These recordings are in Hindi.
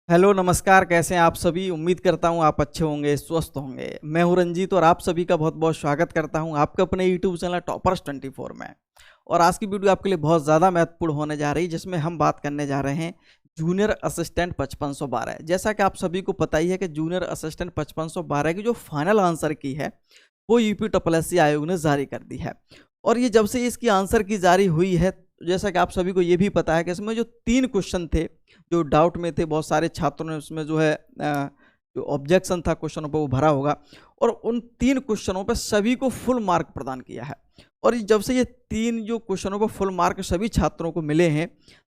हेलो नमस्कार, कैसे हैं आप सभी। उम्मीद करता हूं आप अच्छे होंगे, स्वस्थ होंगे। मैं हूं रंजीत और आप सभी का बहुत बहुत स्वागत करता हूं आपके अपने यूट्यूब चैनल टॉपर्स 24 में। और आज की वीडियो आपके लिए बहुत ज़्यादा महत्वपूर्ण होने जा रही है, जिसमें हम बात करने जा रहे हैं जूनियर असिस्टेंट 5512। जैसा कि आप सभी को पता ही है कि जूनियर असिस्टेंट 5512 की जो फाइनल आंसर की है वो यूपी ट्रिपल आयोग ने जारी कर दी है। और ये जब से इसकी आंसर की जारी हुई है, जैसा कि आप सभी को ये भी पता है कि इसमें जो 3 क्वेश्चन थे जो डाउट में थे, बहुत सारे छात्रों ने उसमें जो है जो ऑब्जेक्शन था क्वेश्चनों पर वो भरा होगा। और उन 3 क्वेश्चनों पर सभी को फुल मार्क प्रदान किया है। और जब से ये 3 जो क्वेश्चनों पर फुल मार्क सभी छात्रों को मिले हैं,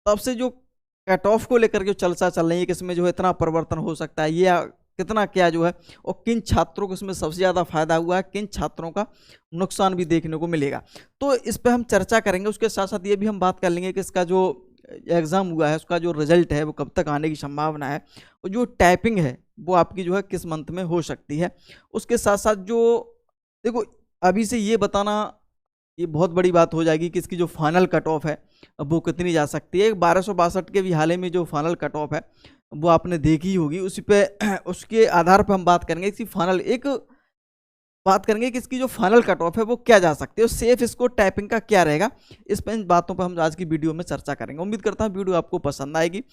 तब से जो कट ऑफ को लेकर के चर्चा चल रही है कि इसमें जो है इतना परिवर्तन हो सकता है, ये कितना क्या जो है, और किन छात्रों को इसमें सबसे ज़्यादा फायदा हुआ है, किन छात्रों का नुकसान भी देखने को मिलेगा। तो इस पर हम चर्चा करेंगे। उसके साथ साथ ये भी हम बात कर लेंगे कि इसका जो एग्ज़ाम हुआ है उसका जो रिजल्ट है वो कब तक आने की संभावना है, और जो टाइपिंग है वो आपकी जो है किस मंथ में हो सकती है। उसके साथ साथ जो देखो, अभी से ये बताना ये बहुत बड़ी बात हो जाएगी कि इसकी जो फाइनल कट ऑफ है वो कितनी जा सकती है। 1262 के भी हाल में जो फाइनल कट ऑफ है वो आपने देखी होगी, उसी पे उसके आधार पर हम बात करेंगे। इसकी फाइनल एक बात करेंगे कि इसकी जो फाइनल कट ऑफ है वो क्या जा सकती है, और सेफ स्कोर टाइपिंग का क्या रहेगा। इस पर इन बातों पर हम आज की वीडियो में चर्चा करेंगे। उम्मीद करता हूँ वीडियो आपको पसंद आएगी।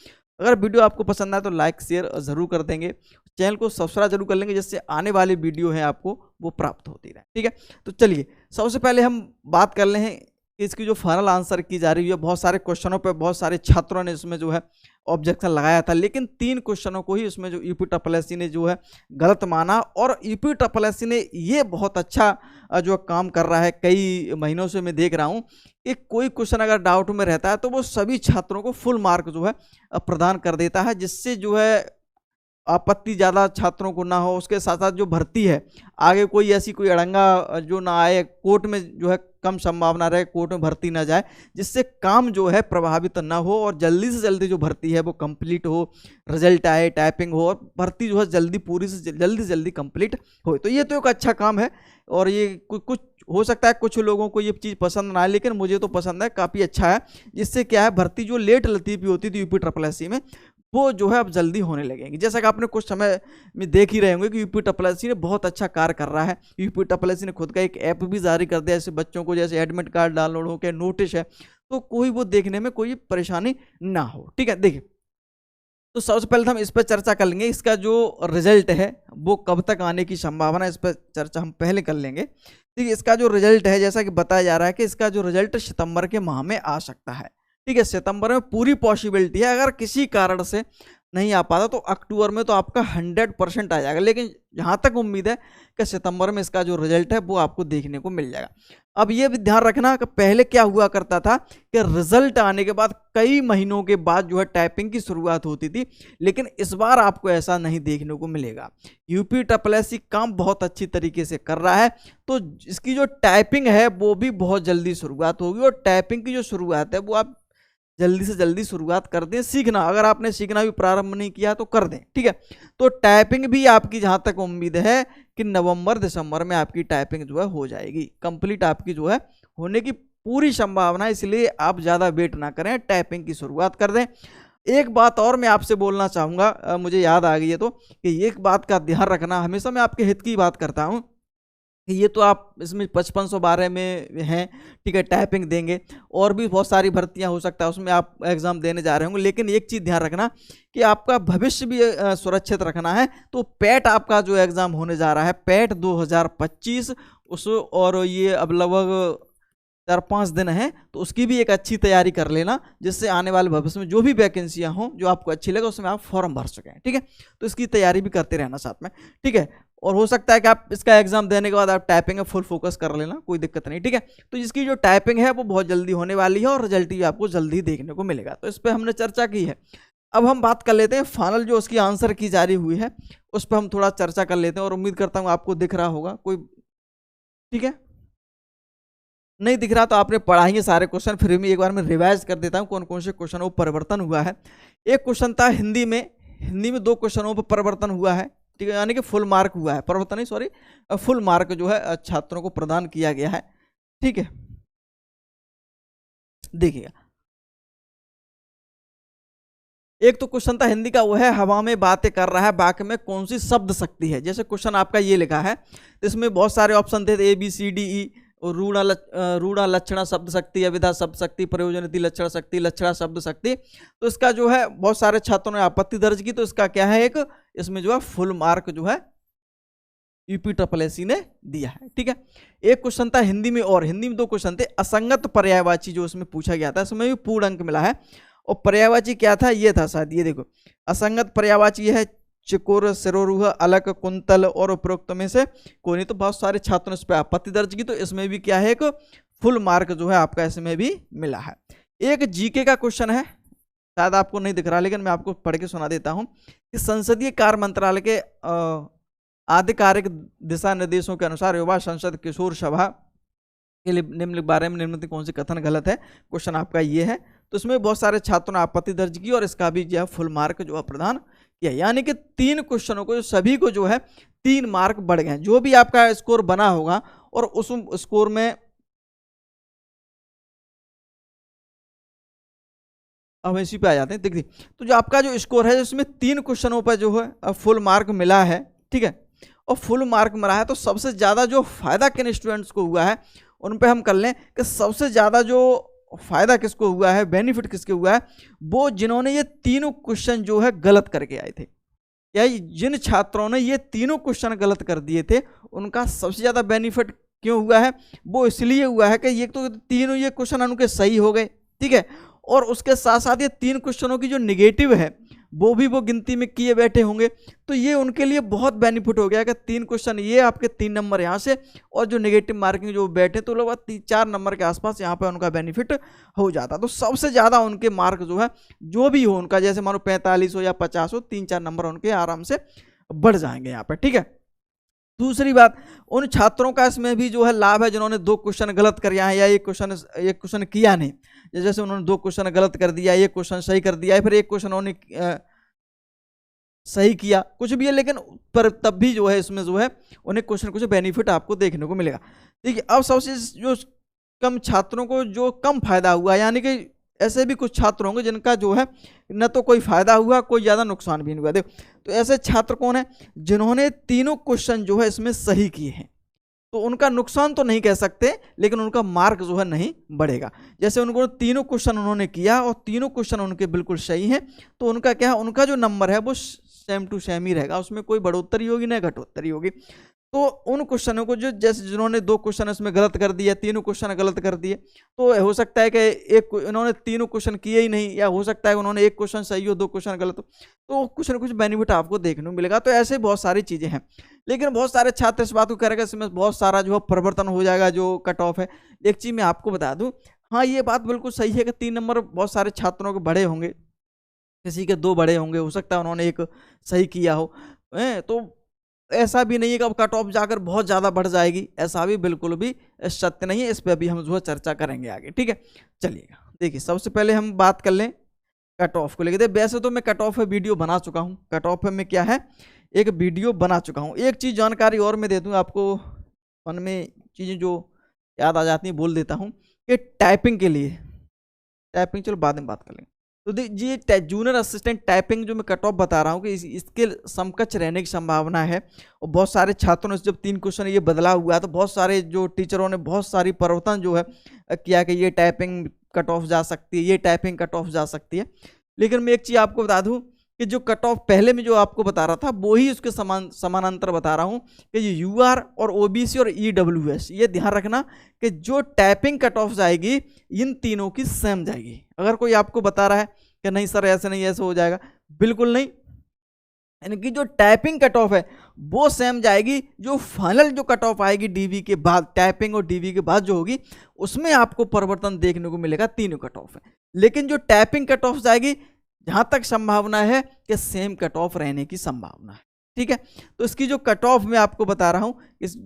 अगर वीडियो आपको पसंद आए तो लाइक शेयर ज़रूर कर देंगे, चैनल को सब्सक्राइब जरूर कर लेंगे, जिससे आने वाली वीडियो है आपको वो प्राप्त होती रहे। ठीक है, तो चलिए सबसे पहले हम बात कर ले हैं कि इसकी जो फाइनल आंसर की जा रही है। बहुत सारे क्वेश्चनों पर बहुत सारे छात्रों ने इसमें जो है ऑब्जेक्शन लगाया था, लेकिन 3 क्वेश्चनों को ही उसमें जो यूपी ट्रिपल ने जो है गलत माना। और यूपी ट्रिपल ने ये बहुत अच्छा जो काम कर रहा है, कई महीनों से मैं देख रहा हूँ कि कोई क्वेश्चन अगर डाउट में रहता है तो वो सभी छात्रों को फुल मार्क जो है प्रदान कर देता है, जिससे जो है आपत्ति ज़्यादा छात्रों को ना हो। उसके साथ साथ जो भर्ती है, आगे कोई ऐसी कोई अड़ंगा जो ना आए, कोर्ट में जो है कम संभावना रहे, कोर्ट में भर्ती ना जाए, जिससे काम जो है प्रभावित ना हो और जल्दी से जल्दी जो भर्ती है वो कंप्लीट हो, रिजल्ट आए, टाइपिंग हो, और भर्ती जो है जल्दी पूरी से जल्दी कंप्लीट हो। तो ये तो एक अच्छा काम है। और ये कुछ हो सकता है कुछ लोगों को ये चीज़ पसंद ना आए, लेकिन मुझे तो पसंद है, काफ़ी अच्छा है। जिससे क्या है, भर्ती जो लेट लतीफ़ी होती थी यूपी ट्रिपल में, वो जो है अब जल्दी होने लगेंगी। जैसा कि आपने कुछ समय में देख ही रहे होंगे कि यूपी ट्रिपल ने बहुत अच्छा कार्य कर रहा है। यूपी ट्रिपल ने खुद का एक ऐप भी जारी कर दिया, ऐसे बच्चों को जैसे एडमिट कार्ड डाउनलोड हो के नोटिस है, तो कोई वो देखने में कोई परेशानी ना हो। ठीक है, देखिए, तो सबसे पहले तो हम इस पर चर्चा कर लेंगे, इसका जो रिजल्ट है वो कब तक आने की संभावना है, इस पर चर्चा हम पहले कर लेंगे। ठीक है, इसका जो रिजल्ट है, जैसा कि बताया जा रहा है कि इसका जो रिजल्ट सितंबर के माह में आ सकता है। ठीक है, सितंबर में पूरी पॉसिबिलिटी है। अगर किसी कारण से नहीं आ पाता तो अक्टूबर में तो आपका 100% आ जाएगा, लेकिन जहाँ तक उम्मीद है कि सितंबर में इसका जो रिजल्ट है वो आपको देखने को मिल जाएगा। अब ये भी ध्यान रखना कि पहले क्या हुआ करता था कि रिजल्ट आने के बाद कई महीनों के बाद जो है टाइपिंग की शुरुआत होती थी, लेकिन इस बार आपको ऐसा नहीं देखने को मिलेगा। यूपी ट्रिपल काम बहुत अच्छी तरीके से कर रहा है, तो इसकी जो टाइपिंग है वो भी बहुत जल्दी शुरुआत होगी। और टाइपिंग की जो शुरुआत है वो आप जल्दी से जल्दी शुरुआत कर दें। सीखना, अगर आपने सीखना भी प्रारंभ नहीं किया तो कर दें। ठीक है, तो टाइपिंग भी आपकी जहां तक उम्मीद है कि नवंबर दिसंबर में आपकी टाइपिंग जो है हो जाएगी कंप्लीट, आपकी जो है होने की पूरी संभावना है। इसलिए आप ज़्यादा वेट ना करें, टाइपिंग की शुरुआत कर दें। एक बात और मैं आपसे बोलना चाहूँगा, मुझे याद आ गई है, तो कि एक बात का ध्यान रखना, हमेशा मैं आपके हित की बात करता हूँ। ये तो आप इसमें 5512 में हैं, ठीक है, टाइपिंग देंगे, और भी बहुत सारी भर्तियां हो सकता है उसमें आप एग्जाम देने जा रहे होंगे, लेकिन एक चीज़ ध्यान रखना कि आपका भविष्य भी सुरक्षित रखना है। तो पैट आपका जो एग्ज़ाम होने जा रहा है, पैट 2025, उस और ये अब लगभग 4-5 दिन है, तो उसकी भी एक अच्छी तैयारी कर लेना, जिससे आने वाले भविष्य में जो भी वैकेंसियां हों जो आपको अच्छी लगे उसमें आप फॉर्म भर सकें। ठीक है, तो इसकी तैयारी भी करते रहना साथ में। ठीक है, और हो सकता है कि आप इसका एग्जाम देने के बाद आप टाइपिंग में फुल फोकस कर लेना, कोई दिक्कत नहीं। ठीक है, तो इसकी जो टाइपिंग है वो बहुत जल्दी होने वाली है, और रिजल्ट भी आपको जल्दी देखने को मिलेगा। तो इस पर हमने चर्चा की है। अब हम बात कर लेते हैं फाइनल जो उसकी आंसर की जारी हुई है, उस पर हम थोड़ा चर्चा कर लेते हैं, और उम्मीद करता हूँ आपको दिख रहा होगा कोई। ठीक है, नहीं दिख रहा तो आपने पढ़ाएंगे सारे क्वेश्चन, फिर भी एक बार मैं रिवाइज कर देता हूँ कौन कौन से क्वेश्चन वो परिवर्तन हुआ है। एक क्वेश्चन था हिंदी में, हिंदी में 2 क्वेश्चनों पर परिवर्तन हुआ है। ठीक है, यानी कि फुल मार्क हुआ है, परिवर्तन नहीं, सॉरी, फुल मार्क जो है छात्रों को प्रदान किया गया है। ठीक है, देखिएगा, एक तो क्वेश्चन था हिंदी का, वो है हवा में बातें कर रहा है, वाक्य में कौन सी शब्द शक्ति है। जैसे क्वेश्चन आपका ये लिखा है, तो इसमें बहुत सारे ऑप्शन थे, A B C D E, और रूढ़ा लक्षणा शब्द शक्ति, अविधा शब्द शक्ति, प्रयोजनति लक्षण शक्ति, लक्षणा शब्द शक्ति। तो इसका जो है बहुत सारे छात्रों ने आपत्ति दर्ज की, तो इसका क्या है, एक इसमें जो है फुल मार्क जो है यूपीएससी ने दिया है। ठीक है, एक क्वेश्चन था हिंदी में, और हिंदी में दो क्वेश्चन थे। असंगत पर्यायवाची जो इसमें पूछा गया था, इसमें भी पूर्ण अंक मिला है। और पर्यायवाची क्या था, ये था शायद, ये देखो असंगत पर्यायवाची है चिकोर, सिरोरूह, अलक, कुंतल और उपरोक्त में से कोई नहीं। तो बहुत सारे छात्रों ने इस पर आपत्ति दर्ज की, तो इसमें भी क्या है, एक फुल मार्क जो है आपका इसमें भी मिला है। एक जीके का क्वेश्चन है, शायद आपको नहीं दिख रहा, लेकिन मैं आपको पढ़ के सुना देता हूं कि संसदीय कार्य मंत्रालय के आधिकारिक दिशा निर्देशों के अनुसार युवा संसद किशोर सभा के लिए निम्न बारे में निम्नलिखित कौन सी कथन गलत है। क्वेश्चन आपका ये है। तो इसमें बहुत सारे छात्रों ने आपत्ति दर्ज की, और इसका भी जो है फुल मार्क जो है प्रदान किया। यानी कि 3 क्वेश्चनों को सभी को जो है 3 मार्क बढ़ गए। जो भी आपका स्कोर बना होगा, और उस स्कोर में अब इसी पे आ जाते हैं, देखिए तो जो आपका जो स्कोर है, उसमें 3 क्वेश्चनों पर जो है फुल मार्क मिला है। ठीक है, और फुल मार्क मिला है, तो सबसे ज़्यादा जो फायदा किन स्टूडेंट्स को हुआ है उन पे हम कर लें कि सबसे ज़्यादा जो फायदा किसको हुआ है, बेनिफिट किसके हुआ है, वो जिन्होंने ये तीनों क्वेश्चन जो है गलत करके आए थे। या जिन छात्रों ने ये तीनों क्वेश्चन गलत कर दिए थे, उनका सबसे ज़्यादा बेनिफिट क्यों हुआ है, वो इसलिए हुआ है कि ये तो तीनों ये क्वेश्चन उनके सही हो गए। ठीक है, और उसके साथ साथ ये 3 क्वेश्चनों की जो निगेटिव है वो भी वो गिनती में किए बैठे होंगे, तो ये उनके लिए बहुत बेनिफिट हो गया कि 3 क्वेश्चन ये आपके 3 नंबर यहाँ से, और जो नेगेटिव मार्किंग जो बैठे तो लोग 4 नंबर के आसपास यहाँ पे उनका बेनिफिट हो जाता। तो सबसे ज़्यादा उनके मार्क जो है जो भी हो उनका, जैसे मानो 45 हो या 50 हो, 3-4 नंबर उनके आराम से बढ़ जाएंगे यहाँ पर। ठीक है, दूसरी बात, उन छात्रों का इसमें भी जो है लाभ है जिन्होंने 2 क्वेश्चन गलत कर या एक क्वेश्चन किया नहीं। जैसे उन्होंने 2 क्वेश्चन गलत कर दिया, 1 क्वेश्चन सही कर दिया, फिर 1 क्वेश्चन उन्होंने सही किया, कुछ भी है, लेकिन पर तब भी जो है इसमें जो है उन्हें क्वेश्चन कुछ बेनिफिट आपको देखने को मिलेगा। देखिए, अब सबसे जो कम छात्रों को जो कम फायदा हुआ, यानी कि ऐसे भी कुछ छात्र होंगे जिनका जो है न तो कोई फायदा हुआ, कोई ज़्यादा नुकसान भी नहीं हुआ। देखो, तो ऐसे छात्र कौन है, जिन्होंने तीनों क्वेश्चन जो है इसमें सही किए हैं, तो उनका नुकसान तो नहीं कह सकते, लेकिन उनका मार्क जो है नहीं बढ़ेगा। जैसे उनको तीनों क्वेश्चन उन्होंने किया और तीनों क्वेश्चन उनके बिल्कुल सही हैं, तो उनका क्या है, उनका जो नंबर है वो सेम टू सेम ही रहेगा, उसमें कोई बढ़ोतरी होगी ना घटोतरी होगी। तो उन क्वेश्चनों को जो जैसे जिन्होंने 2 क्वेश्चन इसमें गलत कर दिया, 3 क्वेश्चन गलत कर दिए, तो हो सकता है कि एक इन्होंने 3 क्वेश्चन किए ही नहीं, या हो सकता है उन्होंने 1 क्वेश्चन सही हो, 2 क्वेश्चन गलत हो, तो कुछ ना कुछ बेनिफिट आपको देखने को मिलेगा। तो ऐसे बहुत सारी चीज़ें हैं, लेकिन बहुत सारे छात्र इस बात को कह रहे हैं इसमें बहुत सारा जो है परिवर्तन हो जाएगा जो कट ऑफ है। एक चीज़ मैं आपको बता दूँ, हाँ ये बात बिल्कुल सही है कि 3 नंबर बहुत सारे छात्रों के बड़े होंगे, किसी के 2 बड़े होंगे, हो सकता है उन्होंने 1 सही किया हो। तो ऐसा भी नहीं है कि अब कट ऑफ जाकर बहुत ज़्यादा बढ़ जाएगी, ऐसा भी बिल्कुल भी सत्य नहीं है। इस पर भी हम जो है चर्चा करेंगे आगे। ठीक है, चलिएगा, देखिए सबसे पहले हम बात कर लें कट ऑफ को लेकर। वैसे तो मैं कट ऑफ पे वीडियो बना चुका हूँ, कट ऑफ पे मैं क्या है एक वीडियो बना चुका हूँ। एक चीज़ जानकारी और मैं दे दूँ आपको, मन में चीज़ें जो याद आ जाती हैं बोल देता हूँ कि टाइपिंग के लिए, टाइपिंग चलो बाद में बात कर लेंगे। तो ये जूनियर असिस्टेंट टाइपिंग जो मैं कट ऑफ बता रहा हूँ कि इसके समकक्ष रहने की संभावना है। और बहुत सारे छात्रों ने जब 3 क्वेश्चन ये बदला हुआ है, तो बहुत सारे जो टीचरों ने बहुत सारी परिवर्तन जो है किया कि ये टाइपिंग कट ऑफ जा सकती है, ये टाइपिंग कट ऑफ जा सकती है। लेकिन मैं एक चीज़ आपको बता दूँ कि जो कट ऑफ पहले में जो आपको बता रहा था वो ही उसके समानांतर बता रहा हूँ कि ये UR और OBC और EWS, ये ध्यान रखना कि जो टाइपिंग कट ऑफ जाएगी इन तीनों की सेम जाएगी। अगर कोई आपको बता रहा है कि नहीं सर ऐसे नहीं ऐसे हो जाएगा, बिल्कुल नहीं। यानी कि जो टाइपिंग कट ऑफ है वो सेम जाएगी, जो फाइनल जो कट ऑफ आएगी DV के बाद, टाइपिंग और DV के बाद जो होगी, उसमें आपको परिवर्तन देखने को मिलेगा। तीनों कट ऑफ है, लेकिन जो टाइपिंग कट ऑफ जाएगी जहां तक संभावना है कि सेम कट ऑफ रहने की संभावना है। ठीक है, तो इसकी जो कट ऑफ मैं आपको बता रहा हूं, इस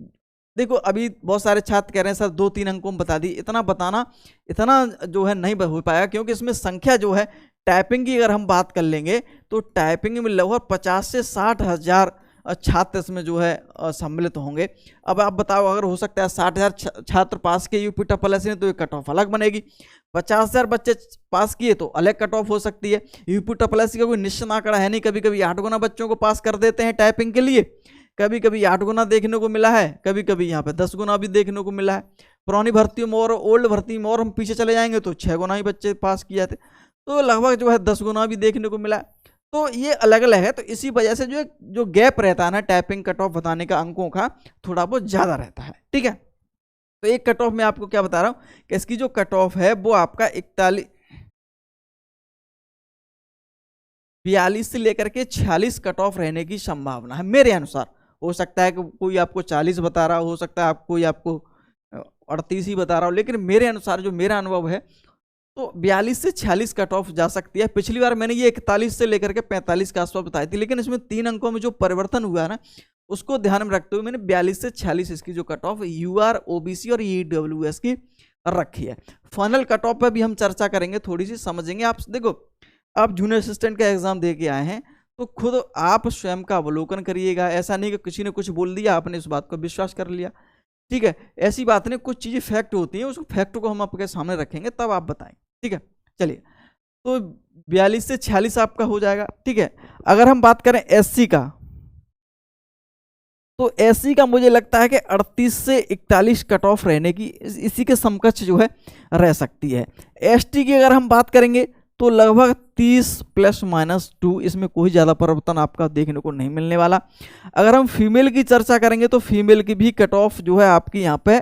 देखो अभी बहुत सारे छात्र कह रहे हैं सर 2-3 अंकों में बता दी, इतना बताना इतना जो है नहीं हो पाया, क्योंकि इसमें संख्या जो है टाइपिंग की अगर हम बात कर लेंगे तो टाइपिंग में लगभग 50 से 60 हज़ार छात्र इसमें जो है सम्मिलित होंगे। अब आप बताओ, अगर हो सकता है 60,000 छात्र पास किए यूपी ट्रिपल एस ने तो ये कट ऑफ अलग बनेगी। 50,000 बच्चे पास किए तो अलग कट ऑफ हो सकती है। यूपी ट्रिपल एस का कोई निश्चित आंकड़ा है नहीं, कभी कभी 8 गुना बच्चों को पास कर देते हैं टाइपिंग के लिए, कभी कभी 8 गुना देखने को मिला है, कभी कभी यहाँ पे 10 गुना भी देखने को मिला है। पुरानी भर्तियों में और ओल्ड भर्ती में और हम पीछे चले जाएंगे तो 6 गुना ही बच्चे पास किए थे, तो लगभग जो है 10 गुना भी देखने को मिला है। तो ये अलग अलग है, तो इसी वजह से जो गैप रहता है ना टाइपिंग कट ऑफ बताने का अंकों का, थोड़ा बहुत ज़्यादा रहता है। ठीक है, तो एक कट ऑफ में आपको क्या बता रहा हूँ कि इसकी जो कट ऑफ है वो आपका 42 से लेकर के 46 कट ऑफ रहने की संभावना है मेरे अनुसार। हो सकता है कि कोई आपको 40 बता रहा हो सकता है कोई आपको 38 ही बता रहा हो, लेकिन मेरे अनुसार जो मेरा अनुभव है तो 42 से 46 कट ऑफ जा सकती है। पिछली बार मैंने ये 41 से लेकर के 45 के आसपास बताई थी, लेकिन इसमें 3 अंकों में जो परिवर्तन हुआ है ना उसको ध्यान में रखते हुए मैंने 42 से 46 इसकी जो कट ऑफ यूआर, ओबीसी और ईडब्ल्यूएस की रखी है। फाइनल कट ऑफ पर भी हम चर्चा करेंगे, थोड़ी सी समझेंगे। आप देखो, आप जूनियर असिस्टेंट का एग्जाम दे के आए हैं तो खुद आप स्वयं का अवलोकन करिएगा। ऐसा नहीं कि किसी ने कुछ बोल दिया आपने उस बात को विश्वास कर लिया। ठीक है, ऐसी बात नहीं, कुछ चीज़ें फैक्ट होती हैं, उस फैक्ट को हम आपके सामने रखेंगे तब आप बताएं। ठीक है, चलिए, तो 42 से 46 आपका हो जाएगा। ठीक है, अगर हम बात करें एससी का, तो एससी का मुझे लगता है कि 38 से 41 कट ऑफ रहने की इसी के समकक्ष जो है रह सकती है। एसटी की अगर हम बात करेंगे तो लगभग 30 ±2, इसमें कोई ज़्यादा परिवर्तन आपका देखने को नहीं मिलने वाला। अगर हम फीमेल की चर्चा करेंगे तो फीमेल की भी कट ऑफ जो है आपकी यहाँ पे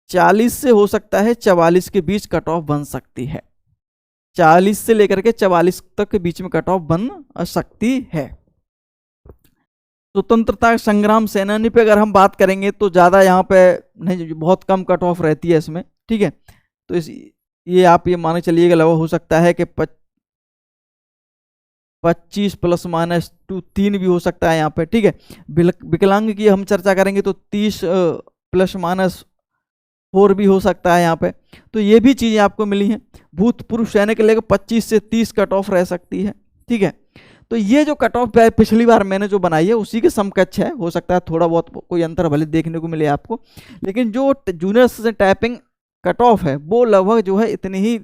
40 से हो सकता है 44 के बीच कट ऑफ बन सकती है। 40 से लेकर के 44 तक के बीच में कट ऑफ बन सकती है। स्वतंत्रता संग्राम सेनानी पे अगर हम बात करेंगे तो ज़्यादा यहाँ पे नहीं, बहुत कम कट ऑफ रहती है इसमें। ठीक है, तो ये आप ये माने चलिएगा लगभग हो सकता है कि 25 ±2, 3 भी हो सकता है यहाँ पे। ठीक है, विकलांग की हम चर्चा करेंगे तो 30 ±4 भी हो सकता है यहाँ पे। तो ये भी चीज़ें आपको मिली हैं। भूतपूर्व सैनिक लेकर 25 से 30 कट ऑफ रह सकती है। ठीक है, तो ये जो कट ऑफ पिछली बार मैंने जो बनाई है उसी के समकक्ष है। हो सकता है थोड़ा बहुत कोई अंतर भले देखने को मिले आपको, लेकिन जो जूनियर से टाइपिंग कट ऑफ है वो लगभग जो है इतनी ही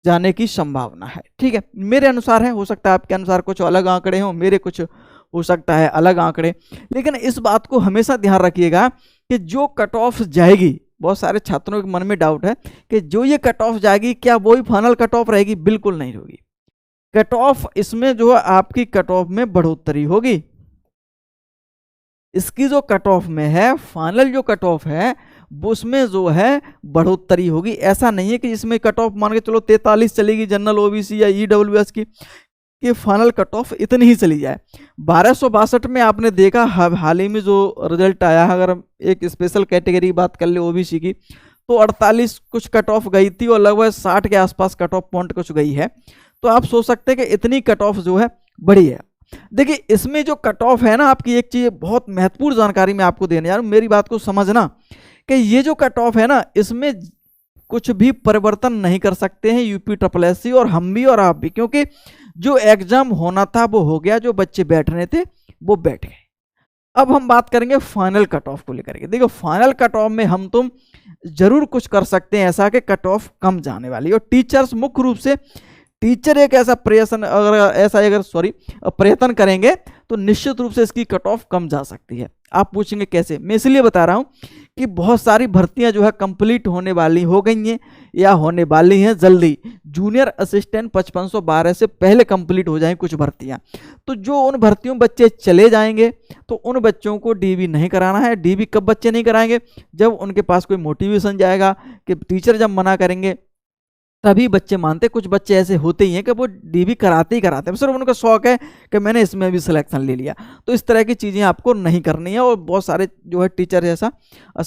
जाने की संभावना है। ठीक है, मेरे अनुसार है, हो सकता है आपके अनुसार कुछ अलग आंकड़े हों, मेरे कुछ हो सकता है अलग आंकड़े। लेकिन इस बात को हमेशा ध्यान रखिएगा कि जो कट ऑफ जाएगी, बहुत सारे छात्रों के मन में डाउट है कि जो ये कट ऑफ जाएगी क्या वही फाइनल कट ऑफ रहेगी? बिल्कुल नहीं होगी। कट ऑफ इसमें जो है आपकी कट ऑफ में बढ़ोतरी होगी। इसकी जो कट ऑफ में है, फाइनल जो कट ऑफ है उसमें जो है बढ़ोतरी होगी। ऐसा नहीं है कि इसमें कट ऑफ मान के चलो 43 चलेगी जनरल, ओबीसी या ईडब्ल्यूएस की, कि फाइनल कट ऑफ इतनी ही चली जाए। 1262 में आपने देखा हाल ही में जो रिजल्ट आया, अगर हम एक स्पेशल कैटेगरी की बात कर ले ओबीसी की, तो 48 कुछ कट ऑफ गई थी और लगभग 60 के आसपास कट ऑफ पॉइंट कुछ गई है। तो आप सोच सकते हैं कि इतनी कट ऑफ जो है बढ़ी है। देखिए, इसमें जो कट ऑफ है ना, आपकी एक चीज़ बहुत महत्वपूर्ण जानकारी मैं आपको देने जा रहा हूँ, मेरी बात को समझना कि ये जो कट ऑफ है ना, इसमें कुछ भी परिवर्तन नहीं कर सकते हैं यूपी ट्रिपल एससी और हम भी और आप भी, क्योंकि जो एग्जाम होना था वो हो गया, जो बच्चे बैठने थे वो बैठ गए। अब हम बात करेंगे फाइनल कट ऑफ को लेकर के। देखो, फाइनल कट ऑफ में हम तुम जरूर कुछ कर सकते हैं ऐसा कि कट ऑफ कम जाने वाली। और टीचर्स मुख्य रूप से टीचर एक ऐसा प्रयत्न करेंगे तो निश्चित रूप से इसकी कट ऑफ कम जा सकती है। आप पूछेंगे कैसे? मैं इसलिए बता रहा हूं कि बहुत सारी भर्तियां जो है कंप्लीट होने वाली हो गई हैं या होने वाली हैं जल्दी। जूनियर असिस्टेंट 5512 से पहले कंप्लीट हो जाएं कुछ भर्तियां, तो जो उन भर्तियों में बच्चे चले जाएंगे तो उन बच्चों को डीबी नहीं कराना है। डीबी कब बच्चे नहीं कराएंगे? जब उनके पास कोई मोटिवेशन जाएगा, कि टीचर जब मना करेंगे तभी बच्चे मानते। कुछ बच्चे ऐसे होते ही हैं कि वो डीबी कराते ही कराते हैं, सिर्फ उनका शौक है कि मैंने इसमें भी सिलेक्शन ले लिया। तो इस तरह की चीज़ें आपको नहीं करनी है। और बहुत सारे जो है टीचर जैसा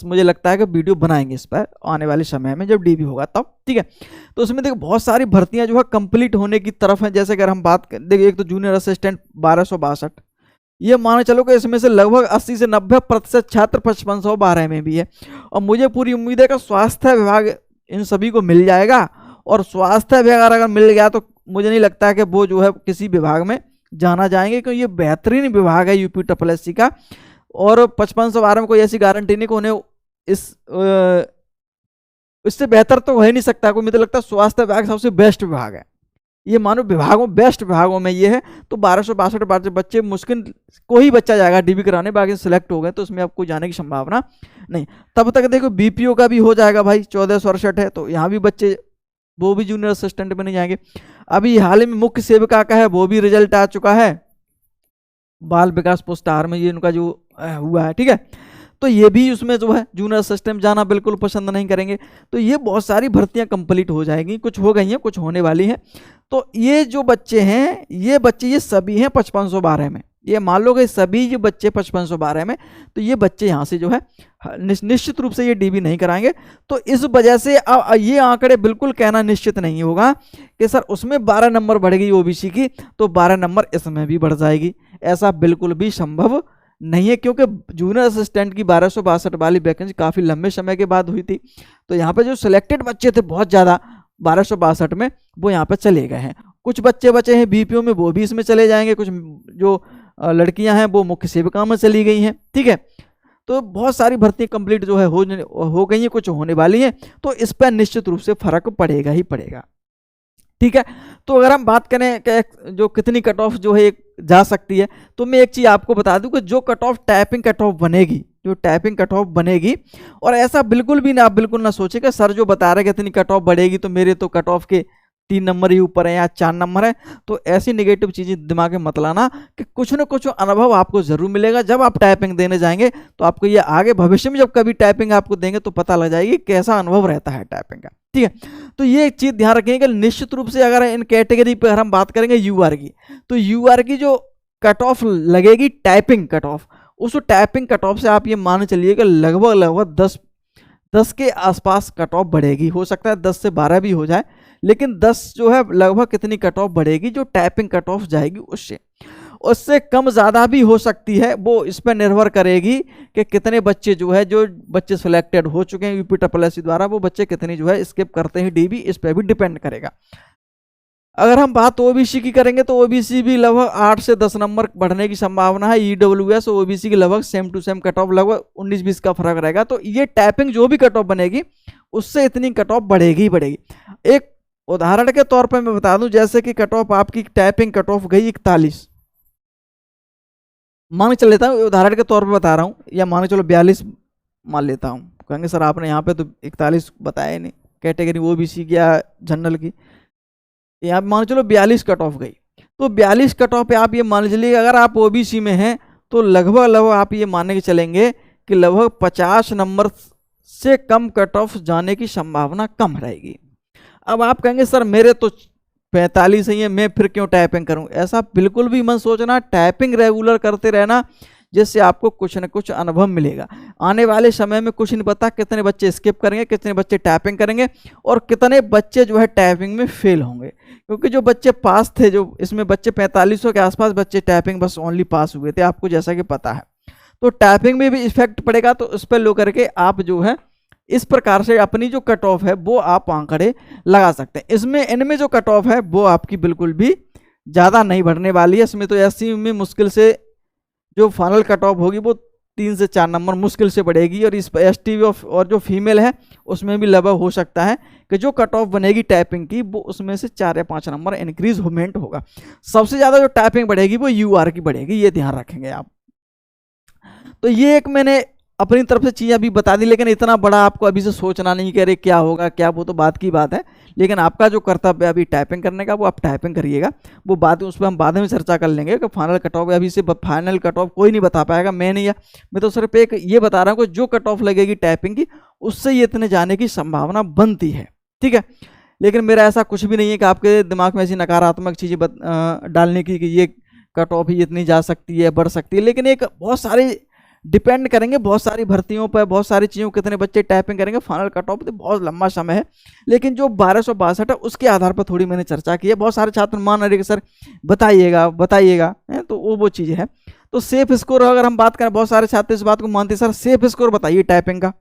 मुझे लगता है कि वीडियो बनाएंगे इस पर आने वाले समय में जब डीबी होगा तब। ठीक है, तो उसमें देखो बहुत सारी भर्तियाँ जो है कंप्लीट होने की तरफ हैं। जैसे अगर हम बात करें, देखिए एक तो जूनियर असिस्टेंट 1262, ये माने चलो कि इसमें से लगभग 80 से 90% छात्र 5512 में भी है। और मुझे पूरी उम्मीद है कि स्वास्थ्य विभाग इन सभी को मिल जाएगा। और स्वास्थ्य विभाग अगर मिल गया तो मुझे नहीं लगता है कि वो जो है किसी विभाग में जाना जाएंगे, क्योंकि ये बेहतरीन विभाग है यूपी SSC का। और 5512 में कोई ऐसी गारंटी नहीं कि उन्हें इससे बेहतर तो हो ही नहीं सकता। कोई मुझे लगता है स्वास्थ्य विभाग सबसे बेस्ट विभाग है, ये मानो विभागों बेस्ट विभागों में ये है। तो 1262 बच्चे मुश्किल कोई बच्चा जाएगा डीबी कराने, बाकी सिलेक्ट हो गए तो उसमें आपको जाने की संभावना नहीं। तब तक देखो बीपीओ का भी हो जाएगा भाई, 1468 है, तो यहाँ भी बच्चे वो भी जूनियर असिस्टेंट में नहीं जाएंगे। अभी हाल ही में मुख्य सेविका का है, वो भी रिजल्ट आ चुका है, बाल विकास पुरस्कार में ये इनका जो हुआ है, ठीक है। तो ये भी उसमें जो है जूनियर असिस्टेंट जाना बिल्कुल पसंद नहीं करेंगे। तो ये बहुत सारी भर्तियां कंप्लीट हो जाएंगी, कुछ हो गई हैं, कुछ होने वाली हैं। तो ये जो बच्चे हैं, ये बच्चे ये सभी हैं 5512 में, ये मान लो कि सभी ये बच्चे 5512 में, तो ये बच्चे यहाँ से जो है निश्चित रूप से ये डीबी नहीं कराएंगे। तो इस वजह से अब ये आंकड़े बिल्कुल कहना निश्चित नहीं होगा कि सर उसमें 12 नंबर बढ़ गई ओबीसी की तो 12 नंबर इसमें भी बढ़ जाएगी, ऐसा बिल्कुल भी संभव नहीं है, क्योंकि जूनियर असिस्टेंट की 1262 वाली वैकेंसी काफ़ी लंबे समय के बाद हुई थी। तो यहाँ पे जो सिलेक्टेड बच्चे थे बहुत ज़्यादा 1262 में, वो यहाँ पे चले गए हैं। कुछ बच्चे बचे हैं बीपीओ में, वो भी इसमें चले जाएंगे। कुछ जो लड़कियां हैं वो मुख्य सेविका में चली गई हैं, ठीक है। तो बहुत सारी भर्ती कंप्लीट जो है हो गई हैं, कुछ होने वाली हैं। तो इस पर निश्चित रूप से फर्क पड़ेगा ही पड़ेगा, ठीक है। तो अगर हम बात करें कि जो कितनी कट ऑफ जो है जा सकती है, तो मैं एक चीज़ आपको बता दूं कि जो cut off typing cut off बनेगी, जो टाइपिंग कट ऑफ बनेगी, और ऐसा बिल्कुल भी ना, आप बिल्कुल ना सोचे कि सर जो बता रहे हैं कितनी कट ऑफ बढ़ेगी तो मेरे तो कट ऑफ के 3 नंबर ही ऊपर है या 4 नंबर है। तो ऐसी नेगेटिव चीज़ें दिमाग में मत लाना कि कुछ ना कुछ अनुभव आपको जरूर मिलेगा जब आप टाइपिंग देने जाएंगे। तो आपको ये आगे भविष्य में जब कभी टाइपिंग आपको देंगे तो पता लग जाएगी कैसा अनुभव रहता है टाइपिंग का, ठीक है। तो ये एक चीज़ ध्यान रखेंगे कि निश्चित रूप से अगर इन कैटेगरी पर हम बात करेंगे यूआर की, तो यूआर की जो कट ऑफ लगेगी टाइपिंग कट ऑफ, उस टाइपिंग कट ऑफ से आप ये मान चलिए कि लगभग 10 के आसपास कट ऑफ बढ़ेगी। हो सकता है 10 से 12 भी हो जाए, लेकिन 10 जो है लगभग कितनी कट ऑफ बढ़ेगी जो टाइपिंग कट ऑफ जाएगी उससे कम ज़्यादा भी हो सकती है। वो इस पर निर्भर करेगी कि कितने बच्चे जो है, जो बच्चे सिलेक्टेड हो चुके हैं यूपी SSC द्वारा, वो बच्चे कितनी जो है स्किप करते हैं डीबी, इस पर भी डिपेंड करेगा। अगर हम बात ओबीसी की करेंगे तो ओबीसी भी लगभग 8 से 10 नंबर बढ़ने की संभावना है। ईडब्ल्यूएस और ओबीसी की लगभग same to same cut off लगभग 19-20 का फर्क रहेगा। तो ये टाइपिंग जो भी कट ऑफ बनेगी उससे इतनी कट ऑफ बढ़ेगी ही बढ़ेगी। एक उदाहरण के तौर पर मैं बता दूं, जैसे कि कट ऑफ आपकी टाइपिंग कट ऑफ गई 41, मान के चल लेता हूँ, उदाहरण के तौर पर बता रहा हूँ, या मान के चलो 42 मान लेता हूँ। कहेंगे सर आपने यहाँ पे तो 41 बताया नहीं, कैटेगरी ओबीसी की या जनरल की, यहाँ मान चलो 42 कट ऑफ गई। तो 42 कट ऑफ पे आप ये मान लीजिए अगर आप ओबीसी में हैं तो लगभग आप ये मानने के चलेंगे कि लगभग 50 नंबर से कम कट ऑफ जाने की संभावना कम रहेगी। अब आप कहेंगे सर मेरे तो 45 ही है, मैं फिर क्यों टाइपिंग करूं? ऐसा बिल्कुल भी मत सोचना। टाइपिंग रेगुलर करते रहना, जिससे आपको कुछ न कुछ अनुभव मिलेगा। आने वाले समय में कुछ नहीं पता कितने बच्चे स्किप करेंगे, कितने बच्चे टाइपिंग करेंगे और कितने बच्चे जो है टाइपिंग में फेल होंगे। क्योंकि जो बच्चे पास थे, जो इसमें बच्चे 4500 के आसपास बच्चे टाइपिंग बस ओनली पास हुए थे, आपको जैसा कि पता है। तो टाइपिंग में भी इफेक्ट पड़ेगा। तो उस पर लो करके आप जो है इस प्रकार से अपनी जो कट ऑफ है वो आप आंकड़े लगा सकते हैं। इसमें इनमें जो कट ऑफ है वो आपकी बिल्कुल भी ज़्यादा नहीं बढ़ने वाली है। इसमें तो एससी में मुश्किल से जो फाइनल कट ऑफ होगी वो 3 से 4 नंबर मुश्किल से बढ़ेगी। और इस एसटी और जो फीमेल है उसमें भी लगभग हो सकता है कि जो कट ऑफ बनेगी टाइपिंग की वो उसमें से 4 या 5 नंबर इंक्रीजमेंट होगा। सबसे ज़्यादा जो टाइपिंग बढ़ेगी वो यूआर की बढ़ेगी, ये ध्यान रखेंगे आप। तो ये एक मैंने अपनी तरफ से चीज़ अभी बता दी, लेकिन इतना बड़ा आपको अभी से सोचना नहीं कह रहे क्या होगा क्या, वो तो बात की बात है। लेकिन आपका जो कर्तव्य है अभी टाइपिंग करने का, वो आप टाइपिंग करिएगा। वो बात उस पर हम बाद में चर्चा कर लेंगे कि फाइनल कट ऑफ अभी से फाइनल कट ऑफ कोई नहीं बता पाएगा, मैं नहीं। मैं तो सिर्फ एक ये बता रहा हूँ कि जो कट ऑफ लगेगी टाइपिंग की उससे ये इतने जाने की संभावना बनती है, ठीक है। लेकिन मेरा ऐसा कुछ भी नहीं है कि आपके दिमाग में ऐसी नकारात्मक चीज़ें डालने की कि ये कट ऑफ ही इतनी जा सकती है, बढ़ सकती है। लेकिन एक बहुत सारी डिपेंड करेंगे, बहुत सारी भर्तियों पर, बहुत सारी चीज़ों कितने बच्चे टाइपिंग करेंगे। फाइनल कट ऑफ तो बहुत लंबा समय है, लेकिन जो 1262 है उसके आधार पर थोड़ी मैंने चर्चा की है। बहुत सारे छात्र मान रहे कि सर बताइएगा तो वो चीज़ है। तो सेफ स्कोर अगर हम बात करें, बहुत सारे छात्र इस बात को मानते हैं सर सेफ स्कोर बताइए टाइपिंग का,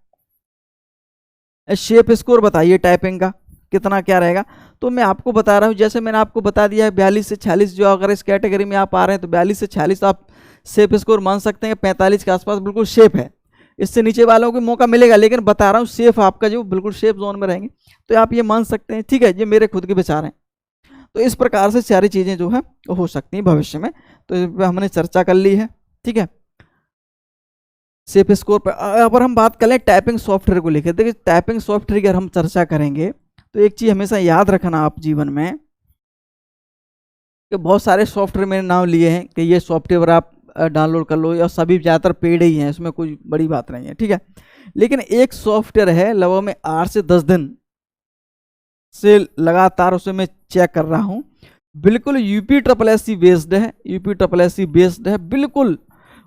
सेफ स्कोर बताइए टाइपिंग का। कितना क्या रहेगा, तो मैं आपको बता रहा हूँ। जैसे मैंने आपको बता दिया है 42 से 46, जो अगर इस कैटेगरी में आप आ रहे हैं तो 42 से 46 आप सेफ स्कोर मान सकते हैं। 45 के आसपास बिल्कुल सेफ है, इससे नीचे वालों को मौका मिलेगा, लेकिन बता रहा हूँ सेफ आपका जो बिल्कुल सेफ जोन में रहेंगे, तो आप ये मान सकते हैं। ठीक है, ये मेरे खुद के विचार हैं। तो इस प्रकार से सारी चीज़ें जो है हो सकती हैं भविष्य में, तो इस पर हमने चर्चा कर ली है। ठीक है, सेफ स्कोर पर अगर हम बात करें टाइपिंग सॉफ्टवेयर को लेकर, देखिए टाइपिंग सॉफ्टवेयर की अगर हम चर्चा करेंगे तो एक चीज़ हमेशा याद रखना आप जीवन में, कि बहुत सारे सॉफ्टवेयर मैंने नाम लिए हैं कि ये सॉफ्टवेयर आप डाउनलोड कर लो, या सभी ज़्यादातर पेड ही हैं, इसमें कोई बड़ी बात नहीं है। ठीक है, लेकिन एक सॉफ्टवेयर है लगभग मैं 8 से 10 दिन से लगातार उसे मैं चेक कर रहा हूँ, बिल्कुल UPSSC बेस्ड है, UPSSC बेस्ड है बिल्कुल।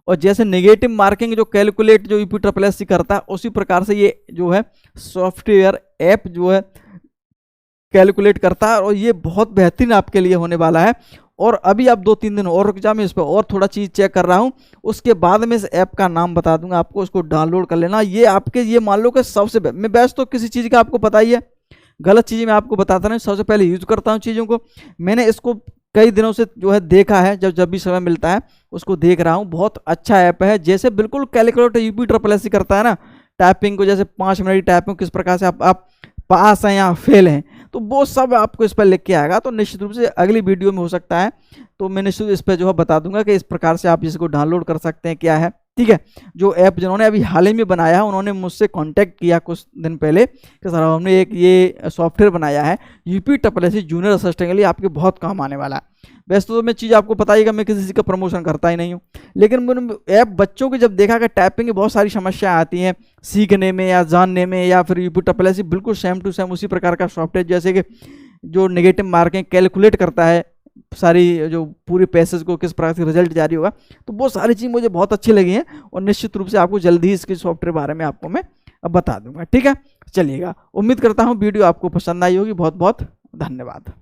और जैसे नेगेटिव मार्किंग जो कैलकुलेट जो UPSSC करता है, उसी प्रकार से ये जो है सॉफ्टवेयर ऐप जो है कैलकुलेट करता है, और ये बहुत बेहतरीन आपके लिए होने वाला है। और अभी आप 2-3 दिन और रुक जाओ, मैं इस पर और थोड़ा चीज़ चेक कर रहा हूँ, उसके बाद में इस ऐप का नाम बता दूंगा आपको, उसको डाउनलोड कर लेना। ये आपके ये मान लो कि सबसे मैं बेस्ट तो किसी चीज़ का आपको पता ही है, गलत चीज़ें मैं आपको बताता नहीं, सबसे पहले यूज करता हूँ चीज़ों को। मैंने इसको कई दिनों से जो है देखा है, जब भी समय मिलता है उसको देख रहा हूँ। बहुत अच्छा ऐप है, जैसे बिल्कुल कैलकुलेटर UPSSC करता है ना टाइपिंग को, जैसे 5 मिनट की टाइपिंग किस प्रकार से आप पास हैं या फेल हैं, तो वो सब आपको इस पर लिख के आएगा। तो निश्चित रूप से अगली वीडियो में हो सकता है तो मैं निश्चित इस पर जो है बता दूंगा कि इस प्रकार से आप इसको डाउनलोड कर सकते हैं, क्या है। ठीक है, जो ऐप जिन्होंने अभी हाल ही में बनाया है, उन्होंने मुझसे कांटेक्ट किया कुछ दिन पहले कि सर हमने एक ये सॉफ्टवेयर बनाया है UPSSC जूनियर असिस्टेंट के लिए, आपके बहुत काम आने वाला है। वैसे तो मैं चीज़ आपको पता ही कि मैं किसी चीज़ का प्रमोशन करता ही नहीं हूँ, लेकिन मैंने ऐप बच्चों की जब देखा कि टाइपिंग की बहुत सारी समस्याएं आती हैं सीखने में या जानने में, या फिर UPSSC बिल्कुल सेम टू सेम उसी प्रकार का सॉफ्टवेयर, जैसे कि जो नेगेटिव मार्किंग कैलकुलेट करता है सारी जो पूरी पैसेज को किस प्रकार से रिजल्ट जारी होगा, तो वो सारी चीज़ मुझे बहुत अच्छी लगी हैं, और निश्चित रूप से आपको जल्दी ही इसके सॉफ्टवेयर बारे में आपको मैं अब बता दूंगा। ठीक है, चलिएगा, उम्मीद करता हूँ वीडियो आपको पसंद आई होगी। बहुत बहुत धन्यवाद।